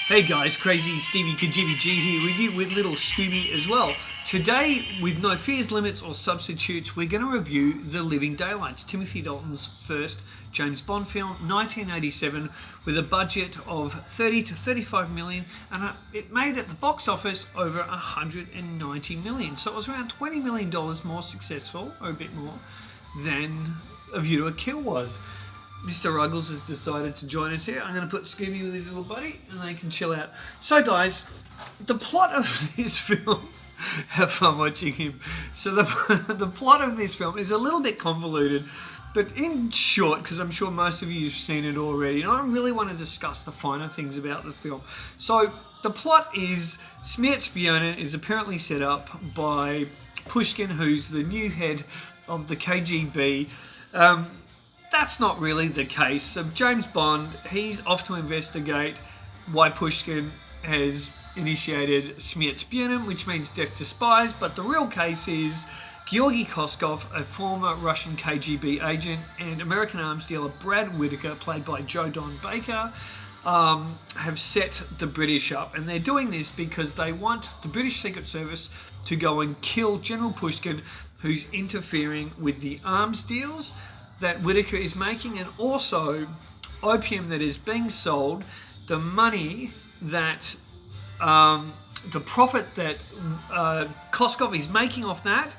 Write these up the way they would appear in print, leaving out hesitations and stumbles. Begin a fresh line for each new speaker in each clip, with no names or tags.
Hey guys, Krazy Kajeevie here with you with little Scooby as well. Today, with no fears, limits or substitutes, we're going to review The Living Daylights, Timothy Dalton's first James Bond film, 1987, with a budget of 30 to 35 million, and it made at the box office over 190 million. So it was around $20 million more successful, or a bit more, than A View to a Kill was. Mr. Ruggles has decided to join us here. I'm going to put Scooby with his little buddy and they can chill out. So guys, the plot of this film, have fun watching him. So the plot of this film is a little bit convoluted, but in short, because I'm sure most of you have seen it already, and I really want to discuss the finer things about the film. So the plot is Smirt Spiona is apparently set up by Pushkin, who's the new head of the KGB. That's not really the case. So James Bond, he's off to investigate why Pushkin has initiated Smirt Spiona, which means death to spies, but the real case is Georgy Koskov, a former Russian KGB agent, and American arms dealer Brad Whitaker, played by Joe Don Baker, have set the British up. And they're doing this because they want the British Secret Service to go and kill General Pushkin, who's interfering with the arms deals that Whitaker is making, and also opium that is being sold, the money that, the profit that Koskov is making off that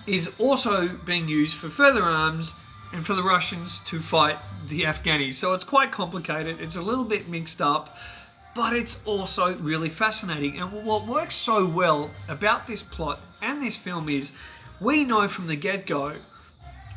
is also being used for further arms and for the Russians to fight the Afghanis. So it's quite complicated, it's a little bit mixed up, but it's also really fascinating. And what works so well about this plot and this film is, we know from the get-go,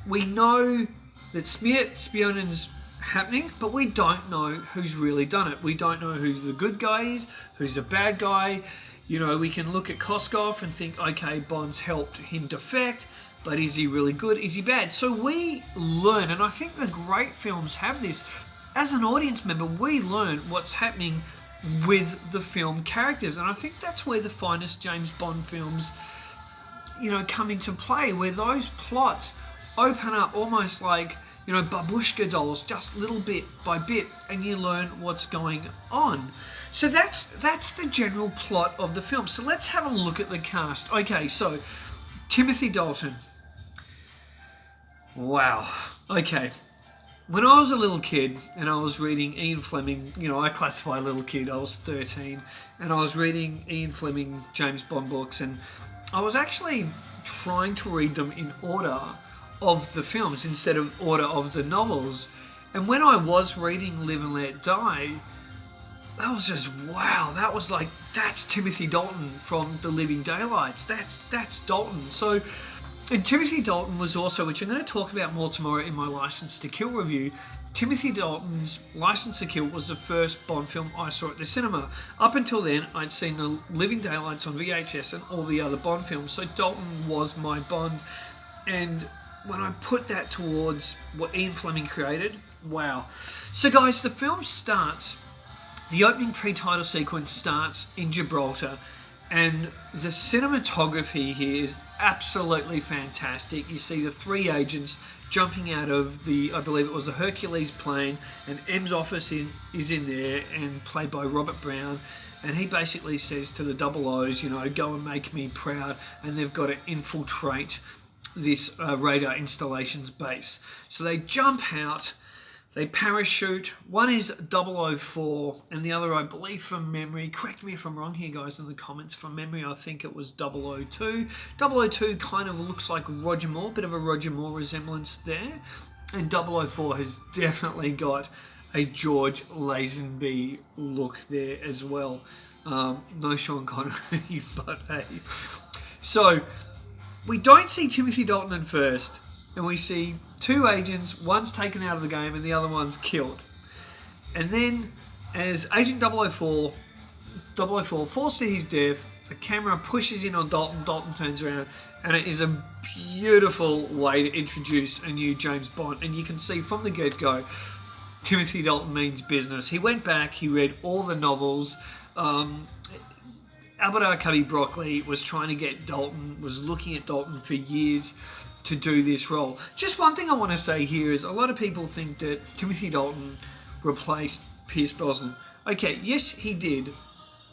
we know that Smirt Spiona's happening, but we don't know who's really done it. We don't know who the good guy is, who's the bad guy. You know, we can look at Koskov and think, okay, Bond's helped him defect, but is he really good? Is he bad? So we learn, and I think the great films have this. As an audience member, we learn what's happening with the film characters, and I think that's where the finest James Bond films, you know, come into play, where those plots open up almost like, you know, babushka dolls, just little bit by bit, and you learn what's going on. So that's the general plot of the film. So let's have a look at the cast. Okay, so Timothy Dalton. Wow. Okay. When I was a little kid and I was reading Ian Fleming, you know, I classify little kid, I was 13, and I was reading Ian Fleming James Bond books, and I was actually trying to read them in order of the films instead of order of the novels. And when I was reading Live and Let Die, that was just, wow, that was like, that's Timothy Dalton from The Living Daylights. That's Dalton. So, and Timothy Dalton was also, which I'm going to talk about more tomorrow in my License to Kill review, Timothy Dalton's License to Kill was the first Bond film I saw at the cinema. Up until then, I'd seen The Living Daylights on VHS and all the other Bond films, so Dalton was my Bond. And when I put that towards what Ian Fleming created, wow. So guys, the film starts, the opening pre-title sequence starts in Gibraltar, and the cinematography here is absolutely fantastic. You see the three agents jumping out of the, I believe it was the Hercules plane, and M's office is in there, and played by Robert Brown, and he basically says to the double O's, you know, go and make me proud, and they've got to infiltrate this radar installations base. So they jump out, they parachute. One is 004 and the other, I believe from memory, correct me if I'm wrong here guys in the comments, from memory I think it was 002. 002 kind of looks like Roger Moore, bit of a Roger Moore resemblance there, and 004 has definitely got a George Lazenby look there as well. No Sean Connery, but hey. So we don't see Timothy Dalton at first, and we see two agents, one's taken out of the game and the other one's killed. And then as Agent 004 falls to his death, the camera pushes in on Dalton, Dalton turns around, and it is a beautiful way to introduce a new James Bond. And you can see from the get-go, Timothy Dalton means business. He went back, he read all the novels. Albert R. Cubby Broccoli was trying to get Dalton, was looking at Dalton for years to do this role. Just one thing I want to say here is a lot of people think that Timothy Dalton replaced Pierce Brosnan. Okay, yes, he did.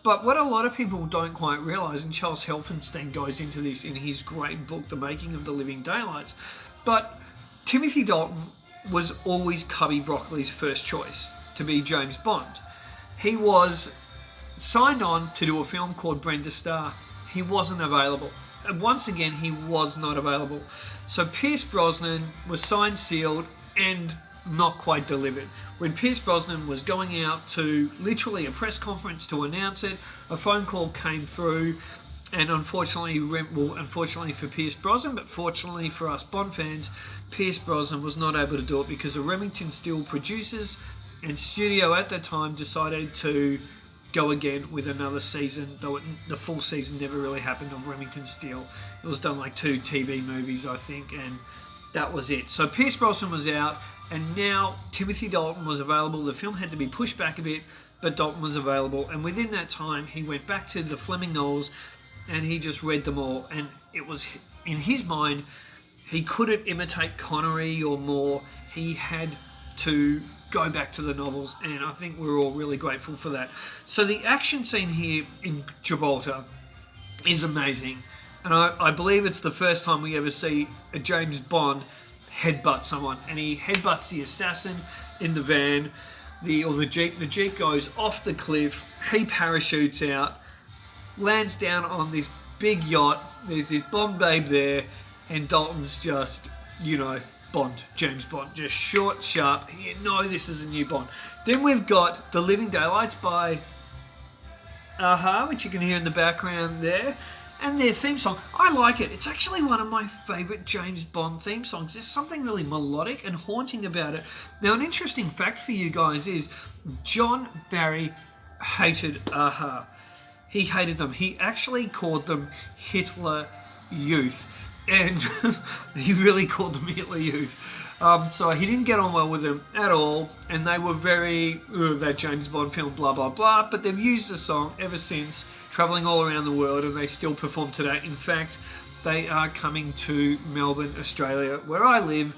But what a lot of people don't quite realise, and Charles Helfenstein goes into this in his great book, The Making of the Living Daylights, but Timothy Dalton was always Cubby Broccoli's first choice to be James Bond. He was signed on to do a film called Brenda Starr. He wasn't available. And once again, he was not available. So Pierce Brosnan was signed, sealed, and not quite delivered. When Pierce Brosnan was going out to literally a press conference to announce it, a phone call came through, and unfortunately for Pierce Brosnan, but fortunately for us Bond fans, Pierce Brosnan was not able to do it because the Remington Steele producers and studio at the time decided to go again with another season, though the full season never really happened of Remington Steele. It was done like 2 TV movies, I think, and that was it. So Pierce Brosnan was out, and now Timothy Dalton was available. The film had to be pushed back a bit, but Dalton was available, and within that time, he went back to the Fleming novels, and he just read them all, and it was, in his mind, he couldn't imitate Connery or Moore. He had to go back to the novels, and I think we're all really grateful for that. So the action scene here in Gibraltar is amazing, and I believe it's the first time we ever see a James Bond headbutt someone, and he headbutts the assassin in the van, the Jeep. The Jeep goes off the cliff, he parachutes out, lands down on this big yacht, there's this Bond babe there, and Dalton's just, Bond, James Bond, just short, sharp. You know this is a new Bond. Then we've got The Living Daylights by Aha, which you can hear in the background there, and their theme song. I like it. It's actually one of my favourite James Bond theme songs. There's something really melodic and haunting about it. Now, an interesting fact for you guys is John Barry hated Aha. He hated them. He actually called them Hitler Youth. And he really called them Hitler Youth. So he didn't get on well with them at all. And they were very, that James Bond film, blah, blah, blah. But they've used the song ever since, travelling all around the world, and they still perform today. In fact, they are coming to Melbourne, Australia, where I live,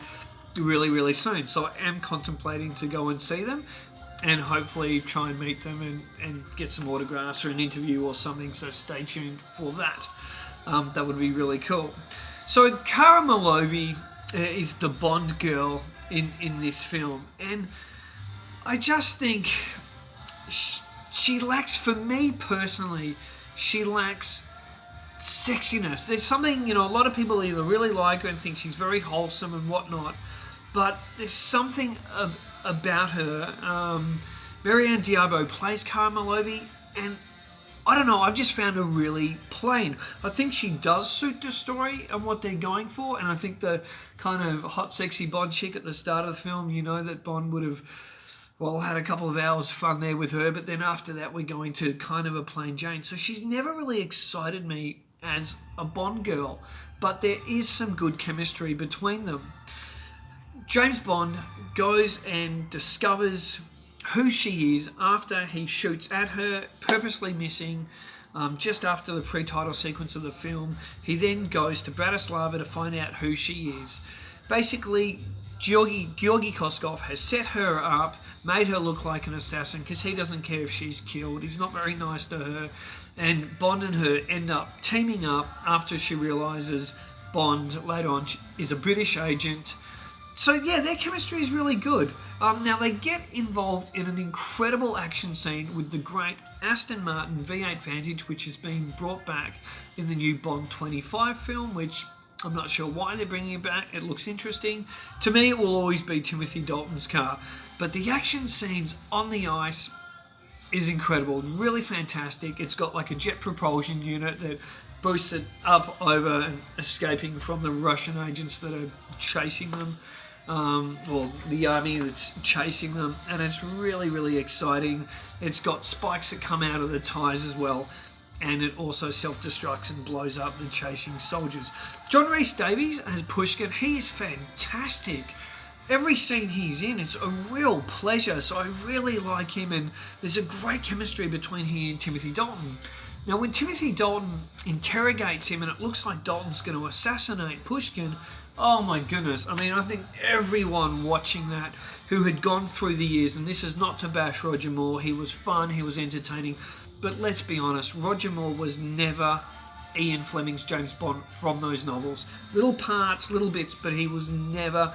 really, really soon. So I am contemplating to go and see them, and hopefully try and meet them and get some autographs or an interview or something. So stay tuned for that. That would be really cool. So Cara Mallovi is the Bond girl in this film, and I just think she lacks, for me personally, she lacks sexiness. There's something, a lot of people either really like her and think she's very wholesome and whatnot, but there's something about her. Marianne Diabo plays Cara Mallovi, and I don't know, I've just found her really plain. I think she does suit the story and what they're going for, and I think the kind of hot, sexy Bond chick at the start of the film, that Bond would have, had a couple of hours fun there with her, but then after that we're going to kind of a plain Jane. So she's never really excited me as a Bond girl, but there is some good chemistry between them. James Bond goes and discovers who she is after he shoots at her, purposely missing, just after the pre-title sequence of the film. He then goes to Bratislava to find out who she is. Basically, Georgi Koskov has set her up, made her look like an assassin because he doesn't care if she's killed. He's not very nice to her. And Bond and her end up teaming up after she realises Bond later on is a British agent. So yeah, their chemistry is really good. Now they get involved in an incredible action scene with the great Aston Martin V8 Vantage, which has been brought back in the new Bond 25 film, which I'm not sure why they're bringing it back. It looks interesting. To me, it will always be Timothy Dalton's car. But the action scenes on the ice is incredible, really fantastic. It's got like a jet propulsion unit that boosts it up over and escaping from the Russian agents that are chasing them. Or the army that's chasing them, and it's really, really exciting. It's got spikes that come out of the tyres as well, and it also self-destructs and blows up the chasing soldiers. John Rhys Davies as Pushkin, he is fantastic. Every scene he's in, it's a real pleasure, so I really like him, and there's a great chemistry between he and Timothy Dalton. Now, when Timothy Dalton interrogates him, and it looks like Dalton's going to assassinate Pushkin, Oh my goodness. I mean, I think everyone watching that who had gone through the years, and this is not to bash Roger Moore, he was fun, he was entertaining, but let's be honest, Roger Moore was never Ian Fleming's James Bond from those novels. Little parts, little bits, but he was never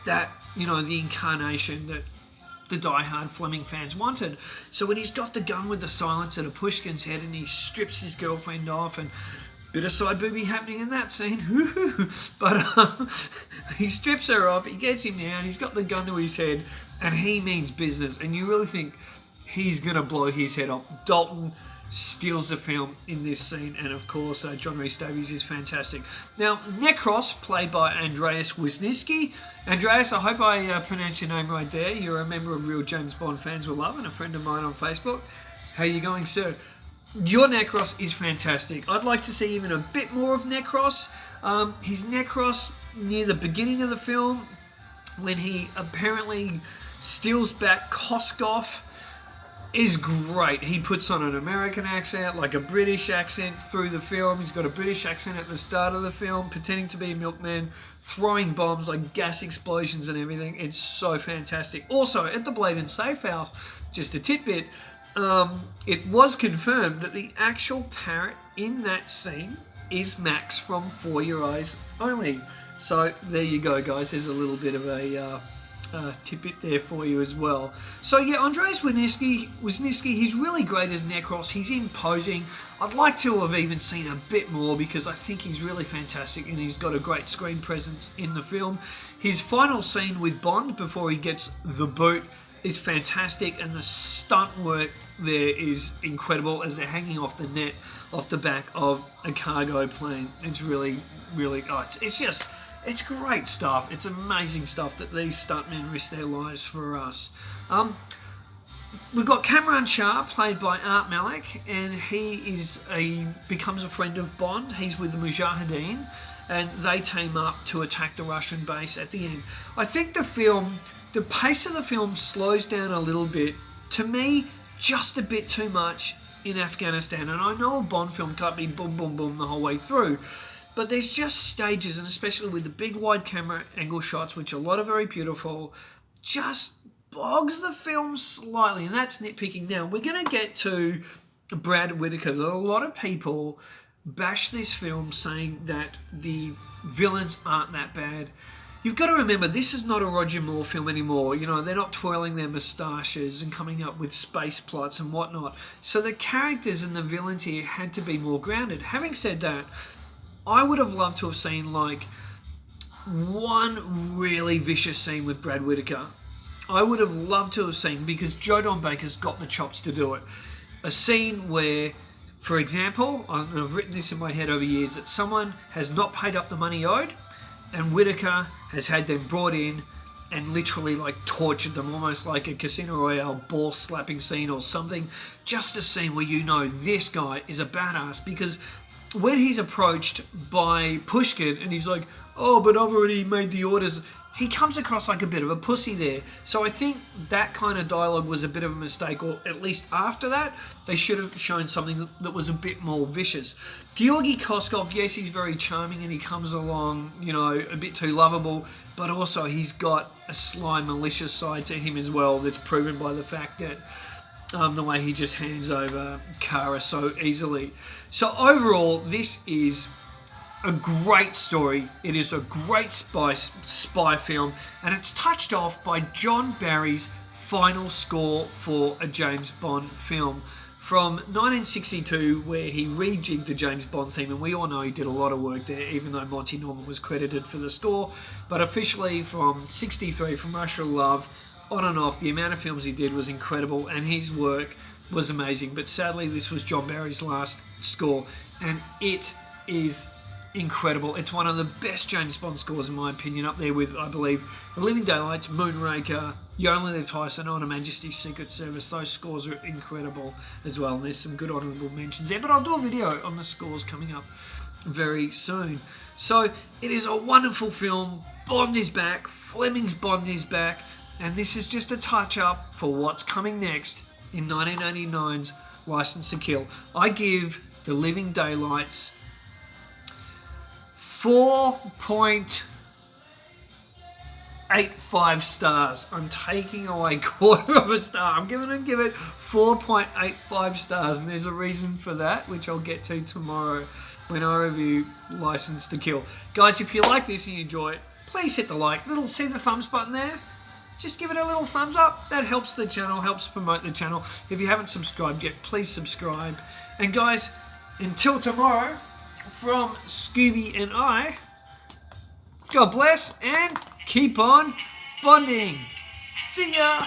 that, the incarnation that the die-hard Fleming fans wanted. So when he's got the gun with the silencer to Pushkin's head and he strips his girlfriend off, and bit of side booby happening in that scene, but he strips her off, he gets him down, he's got the gun to his head, and he means business, and you really think he's going to blow his head off. Dalton steals the film in this scene, and of course John Rhys Davies is fantastic. Now Necros, played by Andreas Wisniewski. Andreas, I hope I pronounced your name right there. You're a member of Real James Bond Fans Will Love and a friend of mine on Facebook. How are you going, sir? Your Necros is fantastic. I'd like to see even a bit more of Necros. His Necros near the beginning of the film, when he apparently steals back Koskov, is great. He puts on an American accent, like a British accent through the film. He's got a British accent at the start of the film, pretending to be a milkman, throwing bombs like gas explosions and everything. It's so fantastic. Also, at the Blade and Safe House, just a tidbit, it was confirmed that the actual parrot in that scene is Max from For Your Eyes Only. So there you go, guys. There's a little bit of a tidbit there for you as well. So yeah, Andreas Wisniewski, he's really great as Necros. He's imposing. I'd like to have even seen a bit more because I think he's really fantastic and he's got a great screen presence in the film. His final scene with Bond before he gets the boot is fantastic, and the stunt work there is incredible as they're hanging off the net off the back of a cargo plane. It's really, really, it's great stuff. It's amazing stuff that these stuntmen risk their lives for us. We've got Kamran Shah, played by Art Malik, and he becomes a friend of Bond. He's with the Mujahideen, and they team up to attack the Russian base at the end. I think the pace of the film slows down a little bit. To me, just a bit too much in Afghanistan. And I know a Bond film can't be boom, boom, boom the whole way through. But there's just stages, and especially with the big wide camera angle shots, which a lot are very beautiful, just bogs the film slightly. And that's nitpicking. Now, we're going to get to Brad Whitaker. A lot of people bash this film saying that the villains aren't that bad. You've got to remember, this is not a Roger Moore film anymore. They're not twirling their moustaches and coming up with space plots and whatnot. So the characters and the villains here had to be more grounded. Having said that, I would have loved to have seen like one really vicious scene with Brad Whitaker. I would have loved to have seen, because Joe Don Baker's got the chops to do it, a scene where, for example, I've written this in my head over years, that someone has not paid up the money owed, and Whitaker has had them brought in and literally like tortured them, almost like a Casino Royale ball slapping scene or something. Just a scene where this guy is a badass, because when he's approached by Pushkin and he's like, oh, but I've already made the orders, he comes across like a bit of a pussy there. So I think that kind of dialogue was a bit of a mistake, or at least after that, they should have shown something that was a bit more vicious. Georgy Koskov, yes, he's very charming and he comes along, a bit too lovable, but also he's got a sly, malicious side to him as well that's proven by the fact that the way he just hands over Kara so easily. So overall, this is a great story. It is a great spy film, and it's touched off by John Barry's final score for a James Bond film from 1962, where he rejigged the James Bond theme, and we all know he did a lot of work there, even though Monty Norman was credited for the score. But officially from 63, from Russia Love, on and off, the amount of films he did was incredible, and his work was amazing. But sadly, this was John Barry's last score, and it is incredible. It's one of the best James Bond scores in my opinion, up there with, I believe, The Living Daylights, Moonraker, You Only Live Twice, and On Her Majesty's Secret Service. Those scores are incredible as well, and there's some good honourable mentions there, but I'll do a video on the scores coming up very soon. So it is a wonderful film. Bond is back, Fleming's Bond is back, and this is just a touch-up for what's coming next in 1989's License to Kill. I give The Living Daylights 4.5 4.85 stars. I'm taking away quarter of a star. I'm going to give it 4.85 stars, and there's a reason for that, which I'll get to tomorrow when I review License to Kill. Guys, if you like this and you enjoy it, please hit the like. See the thumbs button there? Just give it a little thumbs up. That helps the channel, helps promote the channel. If you haven't subscribed yet, please subscribe. And guys, until tomorrow, from Scooby and I, God bless and keep on bonding. See ya!